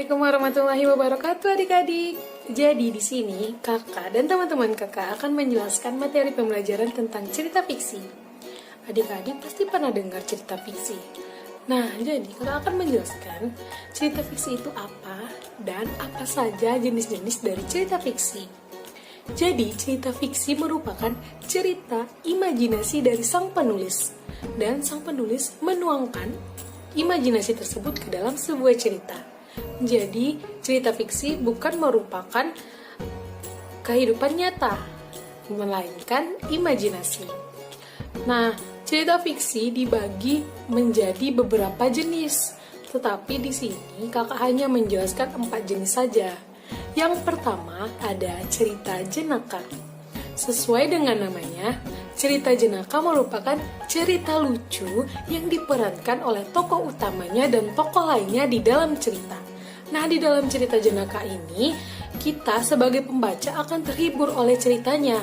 Assalamualaikum warahmatullahi wabarakatuh adik-adik. Jadi di sini kakak dan teman-teman kakak akan menjelaskan materi pembelajaran tentang cerita fiksi. Adik-adik pasti pernah dengar cerita fiksi. Nah, jadi kakak akan menjelaskan cerita fiksi itu apa dan apa saja jenis-jenis dari cerita fiksi. Jadi cerita fiksi merupakan cerita imajinasi dari sang penulis dan sang penulis menuangkan imajinasi tersebut ke dalam sebuah cerita. Jadi, cerita fiksi bukan merupakan kehidupan nyata, melainkan imajinasi. Nah, cerita fiksi dibagi menjadi beberapa jenis, tetapi di sini kakak hanya menjelaskan 4 jenis saja. Yang pertama ada cerita jenaka. Sesuai dengan namanya, cerita jenaka merupakan cerita lucu yang diperankan oleh tokoh utamanya dan tokoh lainnya di dalam cerita. Nah, di dalam cerita jenaka ini, kita sebagai pembaca akan terhibur oleh ceritanya.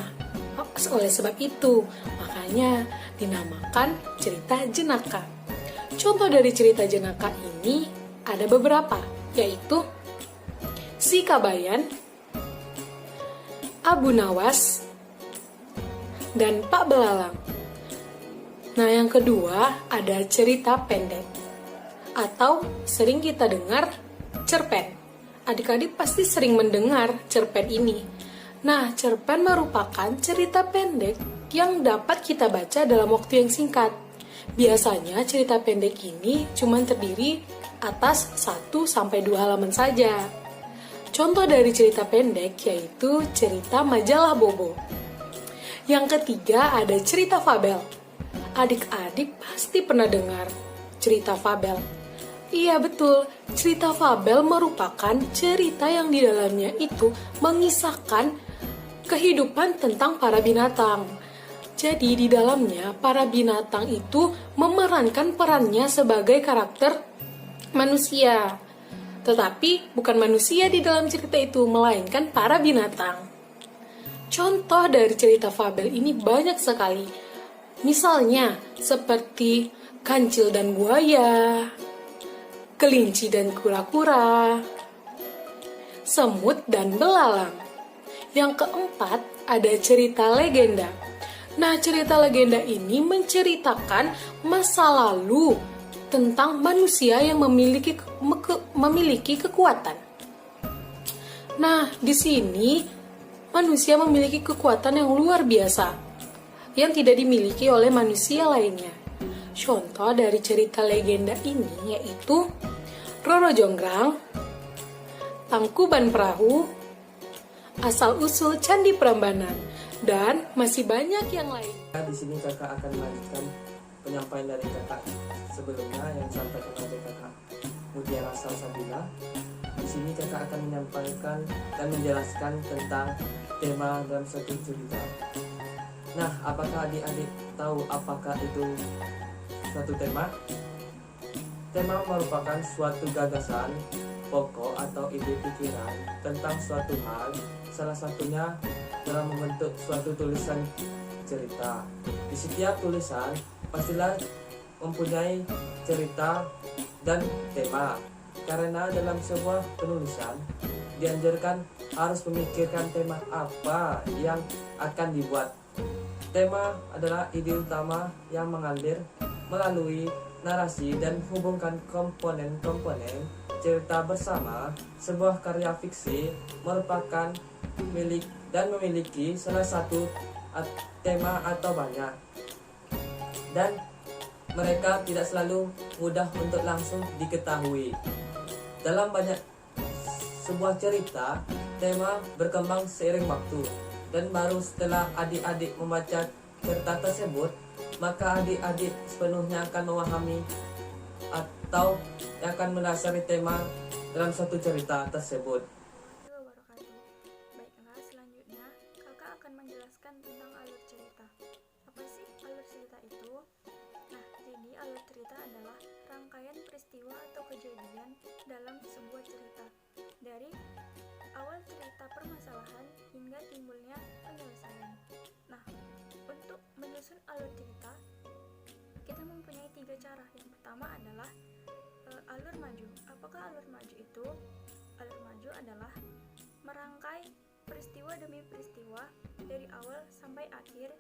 Oleh sebab itu, makanya dinamakan cerita jenaka. Contoh dari cerita jenaka ini ada beberapa, yaitu Si Kabayan, Abu Nawas, dan Pak Belalang. Nah, yang kedua ada cerita pendek atau sering kita dengar cerpen. Adik-adik pasti sering mendengar cerpen ini. Nah, cerpen merupakan cerita pendek yang dapat kita baca dalam waktu yang singkat. Biasanya cerita pendek ini cuma terdiri atas 1-2 halaman saja. Contoh dari cerita pendek yaitu cerita majalah Bobo. Yang ketiga ada cerita fabel. Adik-adik pasti pernah dengar cerita fabel. Iya betul, cerita fabel merupakan cerita yang di dalamnya itu mengisahkan kehidupan tentang para binatang. Jadi di dalamnya para binatang itu memerankan perannya sebagai karakter manusia. Tetapi bukan manusia di dalam cerita itu, melainkan para binatang. Contoh dari cerita fabel ini banyak sekali. Misalnya seperti Kancil dan Buaya, Kelinci dan Kura-kura, Semut dan Belalang. Yang keempat ada cerita legenda. Nah, cerita legenda ini menceritakan masa lalu tentang manusia yang memiliki kekuatan. Nah, di sini manusia memiliki kekuatan yang luar biasa yang tidak dimiliki oleh manusia lainnya. Contoh dari cerita legenda ini yaitu Roro Jonggrang, Tangkuban Perahu, Asal-usul Candi Prambanan, dan masih banyak yang lain. Di sini kakak akan melanjutkan penyampaian dari kakak sebelumnya yang disampaikan oleh kakak Mutiara Salsabila. Di sini kakak akan menyampaikan dan menjelaskan tentang tema dalam satu cerita. Nah, apakah adik-adik tahu apakah itu suatu tema? Tema merupakan suatu gagasan, pokok atau ide pikiran tentang suatu hal, salah satunya dalam membentuk suatu tulisan cerita. Di setiap tulisan pastilah mempunyai cerita dan tema. Karena dalam sebuah penulisan dianjurkan harus memikirkan tema apa yang akan dibuat. Tema adalah ide utama yang mengalir melalui narasi dan hubungkan komponen-komponen cerita bersama. Sebuah karya fiksi merupakan milik dan memiliki salah satu tema atau banyak. Dan mereka tidak selalu mudah untuk langsung diketahui. Dalam banyak sebuah cerita, tema berkembang seiring waktu, dan baru setelah adik-adik membaca cerita tersebut, maka adik-adik sepenuhnya akan memahami atau akan mendasari tema dalam suatu cerita tersebut. Baiklah, selanjutnya kakak akan menjelaskan tentang alur cerita. Apa sih alur cerita itu? Nah, jadi alur cerita adalah rangkaian peristiwa atau kejadian dalam sebuah cerita. Dari awal cerita permasalahan hingga timbulnya penyelesaian. Nah, untuk menyusun alur cerita, kita mempunyai 3 cara. Yang pertama adalah alur maju. Apakah alur maju itu? alur maju adalah merangkai peristiwa demi peristiwa dari awal sampai akhir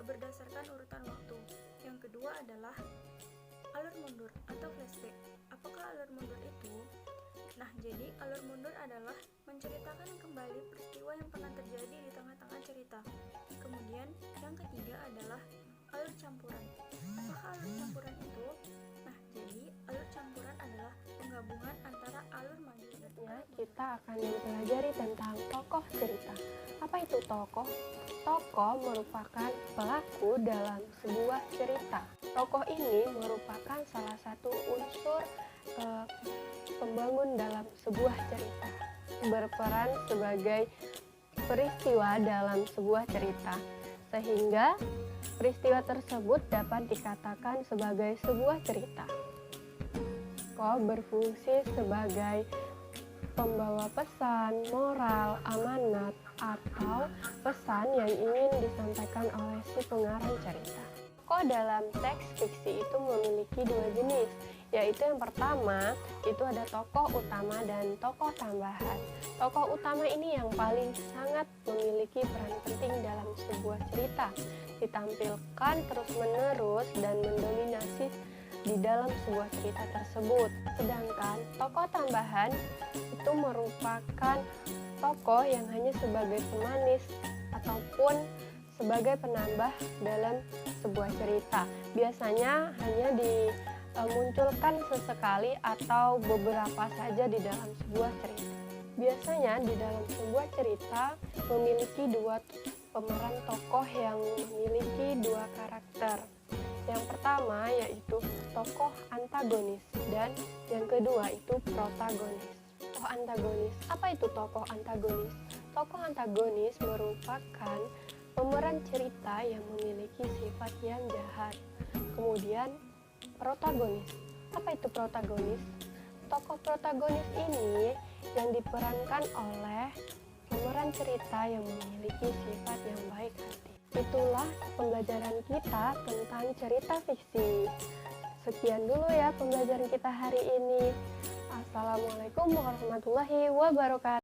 berdasarkan urutan waktu. Yang kedua adalah alur mundur atau flashback. Apakah alur mundur itu? Nah, jadi alur mundur adalah menceritakan kembali peristiwa yang pernah terjadi di tengah-tengah cerita. Kemudian, yang ketiga adalah alur campuran. Apakah alur campuran itu? Nah, jadi alur campuran adalah penggabungan antara alur maju dan Kita akan mempelajari tentang tokoh cerita. Apa itu tokoh? Tokoh merupakan pelaku dalam sebuah cerita. Tokoh ini merupakan salah satu unsur pembangun dalam sebuah cerita. Berperan sebagai peristiwa dalam sebuah cerita, sehingga peristiwa tersebut dapat dikatakan sebagai sebuah cerita. Tokoh berfungsi sebagai pembawa pesan, moral, amanat, atau pesan yang ingin disampaikan oleh si pengarang cerita. Tokoh dalam teks fiksi itu memiliki dua jenis, yaitu yang pertama itu ada tokoh utama dan tokoh tambahan. Tokoh utama ini yang paling sangat memiliki peran penting dalam sebuah cerita, ditampilkan terus-menerus dan mendominasi di dalam sebuah cerita tersebut. Sedangkan tokoh tambahan itu merupakan tokoh yang hanya sebagai pemanis ataupun sebagai penambah dalam sebuah cerita. Biasanya hanya dimunculkan sesekali atau beberapa saja di dalam sebuah cerita. Biasanya di dalam sebuah cerita memiliki dua pemeran tokoh yang memiliki dua karakter. Yang pertama yaitu tokoh antagonis dan yang kedua itu protagonis. Tokoh antagonis. Apa itu tokoh antagonis? Tokoh antagonis merupakan pemeran cerita yang memiliki sifat yang jahat. Kemudian protagonis. Apa itu protagonis? Tokoh protagonis ini yang diperankan oleh pemeran cerita yang memiliki sifat yang baik hati. Itulah pembelajaran kita tentang cerita fiksi. Sekian dulu ya pembelajaran kita hari ini. Assalamualaikum warahmatullahi wabarakatuh.